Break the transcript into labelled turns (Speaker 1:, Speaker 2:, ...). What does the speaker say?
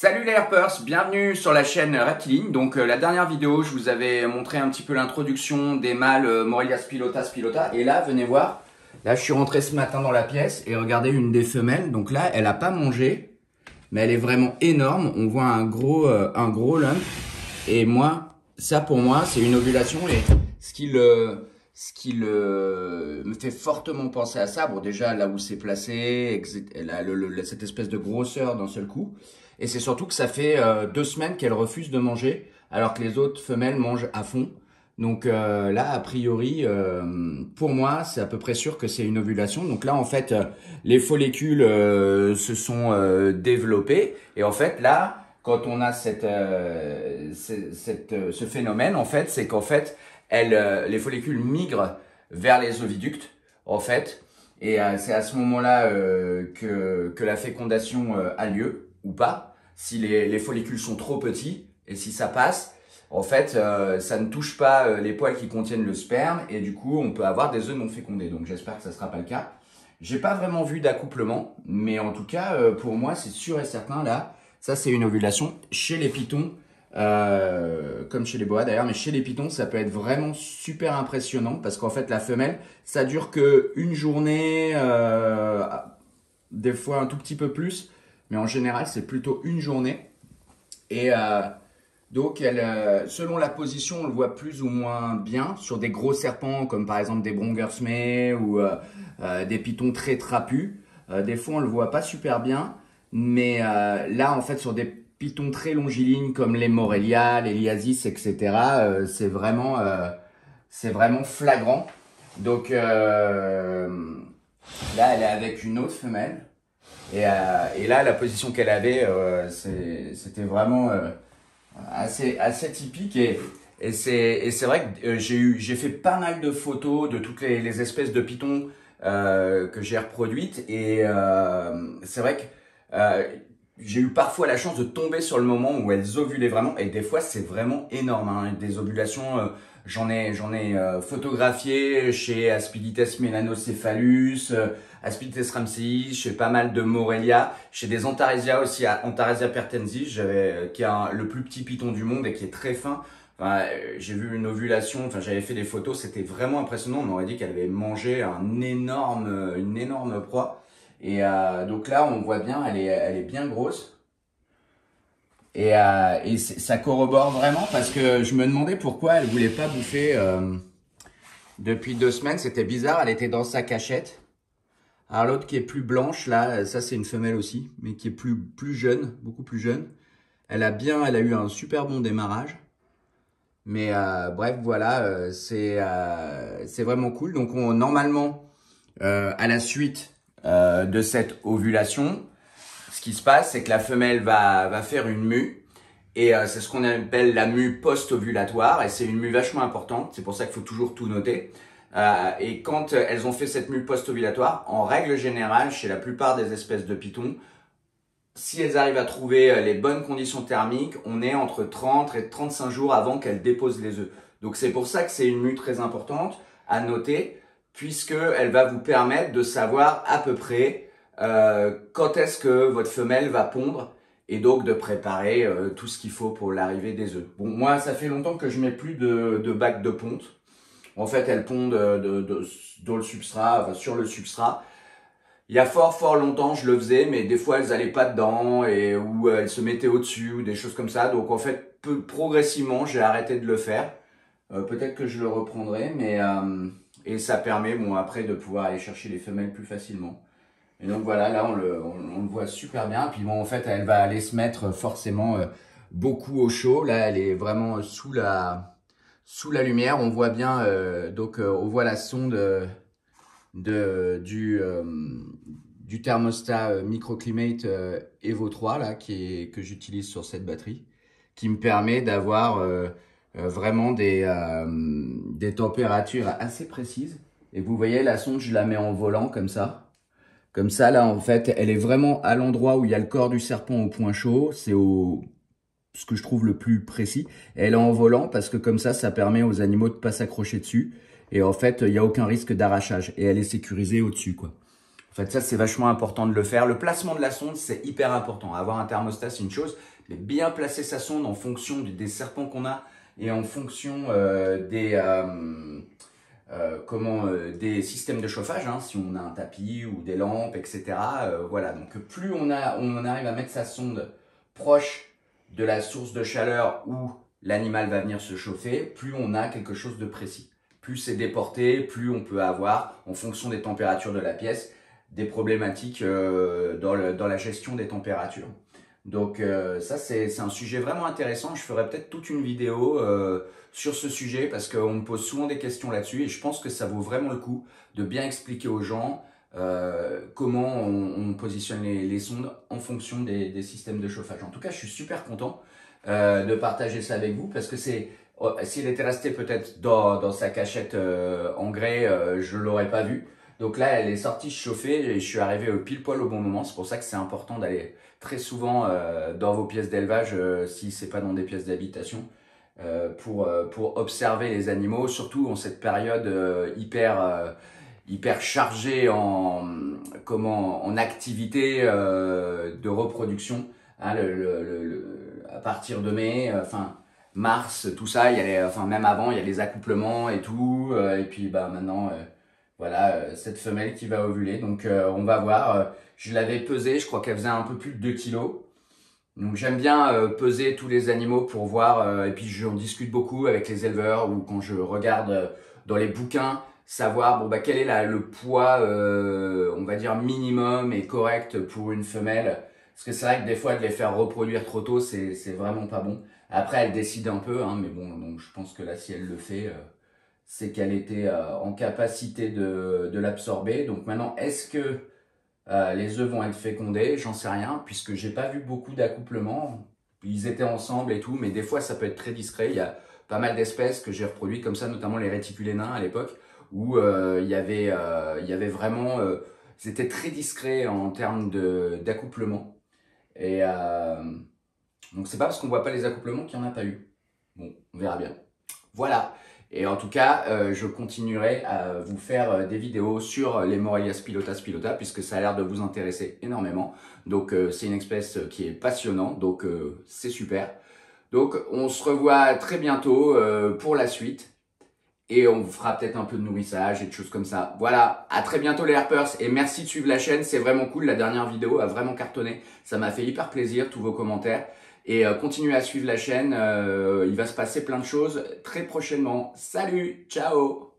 Speaker 1: Salut les Herpers, bienvenue sur la chaîne Reptiline. Donc la dernière vidéo, je vous avais montré un petit peu l'introduction des mâles Morelia spilota. Et là, venez voir, là je suis rentré ce matin dans la pièce et regardez une des femelles. Donc là, elle n'a pas mangé, mais elle est vraiment énorme. On voit un gros lump. Et moi, ça pour moi, c'est une ovulation. Et ce qui me fait fortement penser à ça, bon déjà là où c'est placé, elle a cette espèce de grosseur d'un seul coup. Et c'est surtout que ça fait 2 semaines qu'elle refuse de manger, alors que les autres femelles mangent à fond. Donc là, a priori, pour moi, c'est à peu près sûr que c'est une ovulation. Donc là, en fait, les follicules se sont développés. Et en fait, là, quand on a ce phénomène, en fait, c'est qu'en fait, les follicules migrent vers les oviductes, en fait. Et c'est à ce moment-là que la fécondation a lieu ou pas. Si les follicules sont trop petits et si ça passe, en fait, ça ne touche pas les poils qui contiennent le sperme et du coup, on peut avoir des œufs non fécondés. Donc, j'espère que ça ne sera pas le cas. J'ai pas vraiment vu d'accouplement, mais en tout cas, pour moi, c'est sûr et certain, là, ça, c'est une ovulation chez les pitons, comme chez les boas d'ailleurs, mais chez les pitons, ça peut être vraiment super impressionnant parce qu'en fait, la femelle, ça dure que une journée, des fois un tout petit peu plus, mais en général, c'est plutôt une journée. Et donc, selon la position, on le voit plus ou moins bien sur des gros serpents, comme par exemple des brongersmets ou des pitons très trapus. Des fois, on le voit pas super bien, mais là, en fait, sur des pitons très longilignes comme les Morelia, les Liasis, etc., c'est vraiment flagrant. Donc là, elle est avec une autre femelle. Et là, la position qu'elle avait, c'était vraiment assez typique. Et c'est vrai que j'ai fait pas mal de photos de toutes les espèces de pitons que j'ai reproduites. Et c'est vrai que j'ai eu parfois la chance de tomber sur le moment où elles ovulaient vraiment. Et des fois, c'est vraiment énorme, hein. Des ovulations, j'en ai photographié chez Aspidites melanocephalus, Aspidites ramsii, chez pas mal de Morelia, chez des Antaresia aussi, Antaresia pertensis, qui est le plus petit piton du monde et qui est très fin. Enfin, j'ai vu une ovulation, enfin j'avais fait des photos, c'était vraiment impressionnant. On aurait dit qu'elle avait mangé une énorme proie. Et donc là, on voit bien, elle est bien grosse. Et ça corrobore vraiment parce que je me demandais pourquoi elle voulait pas bouffer depuis 2 semaines. C'était bizarre, elle était dans sa cachette. Alors l'autre qui est plus blanche, là, ça c'est une femelle aussi, mais qui est plus jeune, beaucoup plus jeune. Elle a eu un super bon démarrage. Mais bref, voilà, c'est vraiment cool. Donc normalement, à la suite de cette ovulation, ce qui se passe, c'est que la femelle va faire une mue. Et c'est ce qu'on appelle la mue post-ovulatoire. Et c'est une mue vachement importante. C'est pour ça qu'il faut toujours tout noter. Et quand elles ont fait cette mue post-ovulatoire, en règle générale, chez la plupart des espèces de pitons, si elles arrivent à trouver les bonnes conditions thermiques, on est entre 30 et 35 jours avant qu'elles déposent les œufs. Donc c'est pour ça que c'est une mue très importante à noter, puisqu'elle va vous permettre de savoir à peu près quand est-ce que votre femelle va pondre et donc de préparer tout ce qu'il faut pour l'arrivée des œufs. Bon, moi, ça fait longtemps que je mets plus de bac de ponte. En fait, elles pondent dans le substrat, enfin, sur le substrat. Il y a fort longtemps, je le faisais, mais des fois, elles allaient pas dedans ou elles se mettaient au-dessus ou des choses comme ça. Donc, en fait, progressivement, j'ai arrêté de le faire. Peut-être que je le reprendrai, mais et ça permet, bon, après, de pouvoir aller chercher les femelles plus facilement. Et donc voilà, là on le voit super bien. Puis bon, en fait, elle va aller se mettre forcément beaucoup au chaud. Là, elle est vraiment sous la lumière. On voit bien, on voit la sonde du thermostat Microclimate Evo 3 là, que j'utilise sur cette batterie, qui me permet d'avoir vraiment des températures assez précises. Et vous voyez, la sonde, je la mets en volant comme ça. Comme ça, là, en fait, elle est vraiment à l'endroit où il y a le corps du serpent au point chaud. C'est ce que je trouve le plus précis. Et elle est en volant parce que comme ça permet aux animaux de pas s'accrocher dessus. Et en fait, il n'y a aucun risque d'arrachage. Et elle est sécurisée au-dessus, quoi. En fait, ça, c'est vachement important de le faire. Le placement de la sonde, c'est hyper important. Avoir un thermostat, c'est une chose, mais bien placer sa sonde en fonction des serpents qu'on a et en fonction des systèmes de chauffage, hein, si on a un tapis ou des lampes, etc. Voilà, donc plus on arrive à mettre sa sonde proche de la source de chaleur où l'animal va venir se chauffer, plus on a quelque chose de précis. Plus c'est déporté, plus on peut avoir, en fonction des températures de la pièce, des problématiques dans la gestion des températures. Donc ça, c'est un sujet vraiment intéressant. Je ferai peut-être toute une vidéo sur ce sujet parce qu'on me pose souvent des questions là-dessus et je pense que ça vaut vraiment le coup de bien expliquer aux gens comment on positionne les sondes en fonction des systèmes de chauffage. En tout cas, je suis super content de partager ça avec vous parce que s'il était resté peut-être dans sa cachette en grès, je l'aurais pas vu. Donc là, elle est sortie chauffer et je suis arrivé pile poil au bon moment. C'est pour ça que c'est important d'aller très souvent dans vos pièces d'élevage, si c'est pas dans des pièces d'habitation, pour observer les animaux, surtout en cette période hyper chargée en activité de reproduction. Hein, à partir de mai, mars, tout ça, même avant, il y a les accouplements et tout, et puis bah maintenant, voilà, cette femelle qui va ovuler. Donc on va voir. Je l'avais pesée, je crois qu'elle faisait un peu plus de 2 kilos. Donc j'aime bien peser tous les animaux pour voir, et puis j'en discute beaucoup avec les éleveurs ou quand je regarde dans les bouquins, savoir bon bah quel est le poids, on va dire minimum et correct pour une femelle. Parce que c'est vrai que des fois de les faire reproduire trop tôt, c'est vraiment pas bon. Après elle décide un peu, hein, mais bon, donc je pense que là si elle le fait, c'est qu'elle était en capacité de l'absorber. Donc maintenant, est-ce que les œufs vont être fécondés? J'en sais rien, puisque j'ai pas vu beaucoup d'accouplements. Ils étaient ensemble et tout, mais des fois ça peut être très discret. Il y a pas mal d'espèces que j'ai reproduites comme ça, notamment les réticulés nains à l'époque, où il y avait vraiment, c'était très discret en termes d'accouplement. Et donc c'est pas parce qu'on voit pas les accouplements qu'il y en a pas eu. Bon, on verra bien. Voilà. Et en tout cas, je continuerai à vous faire des vidéos sur les Morelias pilota puisque ça a l'air de vous intéresser énormément. Donc, c'est une espèce qui est passionnante, donc c'est super. Donc, on se revoit très bientôt pour la suite. Et on fera peut-être un peu de nourrissage et de choses comme ça. Voilà, à très bientôt les Herpers. Et merci de suivre la chaîne, c'est vraiment cool. La dernière vidéo a vraiment cartonné. Ça m'a fait hyper plaisir, tous vos commentaires. Et continuez à suivre la chaîne, il va se passer plein de choses très prochainement. Salut, ciao!